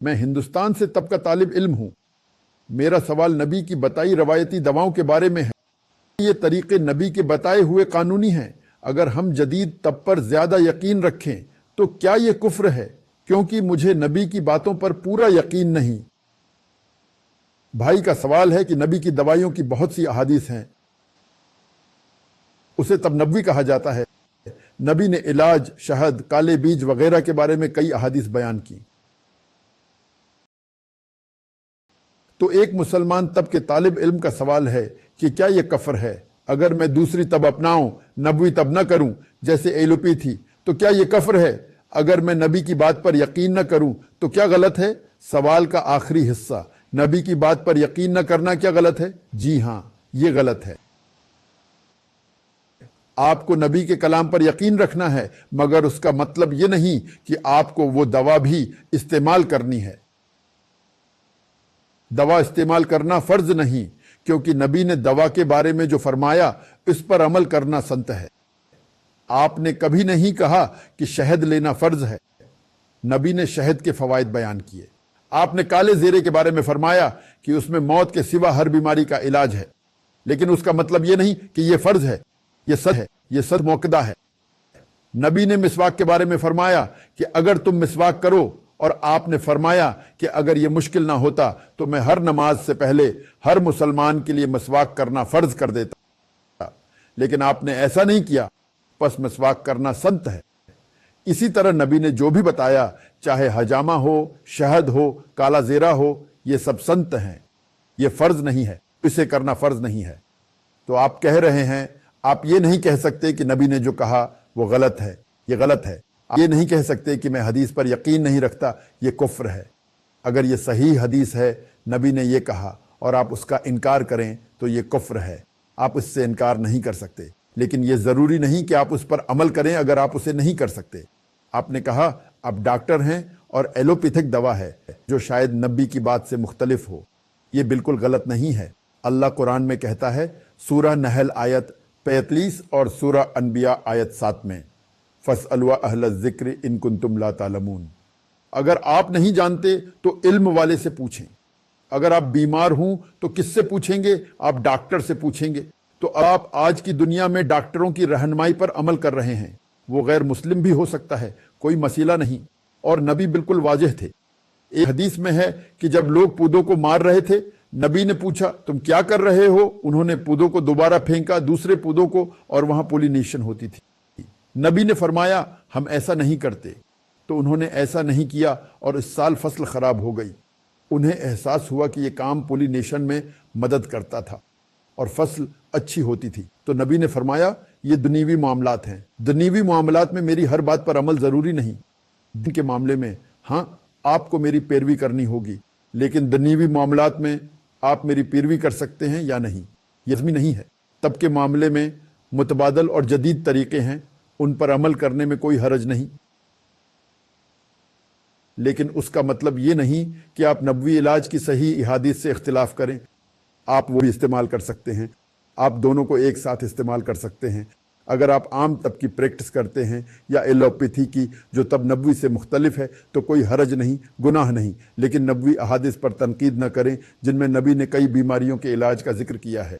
میں ہندوستان سے تب کا طالب علم ہوں۔ میرا سوال نبی کی بتائی روایتی دواؤں کے بارے میں ہے۔ یہ طریقے نبی کے بتائے ہوئے قانونی ہیں؟ اگر ہم جدید طب پر زیادہ یقین رکھیں تو کیا یہ کفر ہے؟ کیونکہ مجھے نبی کی باتوں پر پورا یقین نہیں۔ بھائی کا سوال ہے کہ نبی کی دوائیوں کی بہت سی احادیث ہیں، اسے تب نبوی کہا جاتا ہے۔ نبی نے علاج، شہد، کالے بیج وغیرہ کے بارے میں کئی احادیث بیان کی۔ تو ایک مسلمان طب کے طالب علم کا سوال ہے کہ کیا یہ کفر ہے؟ اگر میں دوسری طب اپناؤں، نبوی طب نہ کروں جیسے ایلوپیتھی، تو کیا یہ کفر ہے؟ اگر میں نبی کی بات پر یقین نہ کروں تو کیا غلط ہے؟ سوال کا آخری حصہ، نبی کی بات پر یقین نہ کرنا کیا غلط ہے؟ جی ہاں، یہ غلط ہے۔ آپ کو نبی کے کلام پر یقین رکھنا ہے، مگر اس کا مطلب یہ نہیں کہ آپ کو وہ دوا بھی استعمال کرنی ہے۔ دوا استعمال کرنا فرض نہیں، کیونکہ نبی نے دوا کے بارے میں جو فرمایا اس پر عمل کرنا سنت ہے۔ آپ نے کبھی نہیں کہا کہ شہد لینا فرض ہے۔ نبی نے شہد کے فوائد بیان کیے۔ آپ نے کالے زیرے کے بارے میں فرمایا کہ اس میں موت کے سوا ہر بیماری کا علاج ہے، لیکن اس کا مطلب یہ نہیں کہ یہ فرض ہے، یہ سچ ہے، یہ سچ موقدہ ہے۔ نبی نے مسواک کے بارے میں فرمایا کہ اگر تم مسواک کرو، اور آپ نے فرمایا کہ اگر یہ مشکل نہ ہوتا تو میں ہر نماز سے پہلے ہر مسلمان کے لیے مسواک کرنا فرض کر دیتا، لیکن آپ نے ایسا نہیں کیا، پس مسواک کرنا سنت ہے۔ اسی طرح نبی نے جو بھی بتایا، چاہے حجامہ ہو، شہد ہو، کالا زیرہ ہو، یہ سب سنت ہیں، یہ فرض نہیں ہے، اسے کرنا فرض نہیں ہے۔ تو آپ کہہ رہے ہیں، آپ یہ نہیں کہہ سکتے کہ نبی نے جو کہا وہ غلط ہے، یہ غلط ہے۔ آپ یہ نہیں کہہ سکتے کہ میں حدیث پر یقین نہیں رکھتا، یہ کفر ہے۔ اگر یہ صحیح حدیث ہے، نبی نے یہ کہا، اور آپ اس کا انکار کریں تو یہ کفر ہے۔ آپ اس سے انکار نہیں کر سکتے، لیکن یہ ضروری نہیں کہ آپ اس پر عمل کریں اگر آپ اسے نہیں کر سکتے۔ آپ نے کہا آپ ڈاکٹر ہیں اور ایلوپیتھک دوا ہے جو شاید نبی کی بات سے مختلف ہو، یہ بالکل غلط نہیں ہے۔ اللہ قرآن میں کہتا ہے، سورہ نحل آیت 35 اور سورہ انبیاء آیت 7 میں، فَاسْأَلُوا أَهْلَ الذِّكْرِ إِن كُنتُمْ لَا تَعْلَمُونَ۔ اگر آپ نہیں جانتے تو علم والے سے پوچھیں۔ اگر آپ بیمار ہوں تو کس سے پوچھیں گے؟ آپ ڈاکٹر سے پوچھیں گے۔ تو آپ آج کی دنیا میں ڈاکٹروں کی رہنمائی پر عمل کر رہے ہیں، وہ غیر مسلم بھی ہو سکتا ہے، کوئی مسئلہ نہیں۔ اور نبی بالکل واضح تھے۔ ایک حدیث میں ہے کہ جب لوگ پودوں کو مار رہے تھے، نبی نے پوچھا تم کیا کر رہے ہو؟ انہوں نے پودوں کو دوبارہ پھینکا، دوسرے پودوں کو، اور وہاں پولینیشن ہوتی تھی۔ نبی نے فرمایا ہم ایسا نہیں کرتے، تو انہوں نے ایسا نہیں کیا اور اس سال فصل خراب ہو گئی۔ انہیں احساس ہوا کہ یہ کام پولینیشن میں مدد کرتا تھا اور فصل اچھی ہوتی تھی۔ تو نبی نے فرمایا یہ دنیوی معاملات ہیں، دنیوی معاملات میں میری ہر بات پر عمل ضروری نہیں۔ دین کے معاملے میں ہاں آپ کو میری پیروی کرنی ہوگی، لیکن دنیوی معاملات میں آپ میری پیروی کر سکتے ہیں یا نہیں، یہ لازمی نہیں ہے۔ طب کے معاملے میں متبادل اور جدید طریقے ہیں، ان پر عمل کرنے میں کوئی حرج نہیں، لیکن اس کا مطلب یہ نہیں کہ آپ نبوی علاج کی صحیح احادیث سے اختلاف کریں۔ آپ وہ بھی استعمال کر سکتے ہیں، آپ دونوں کو ایک ساتھ استعمال کر سکتے ہیں۔ اگر آپ عام طب کی پریکٹس کرتے ہیں یا ایلوپیتھی کی جو طب نبوی سے مختلف ہے تو کوئی حرج نہیں، گناہ نہیں، لیکن نبوی احادیث پر تنقید نہ کریں جن میں نبی نے کئی بیماریوں کے علاج کا ذکر کیا ہے۔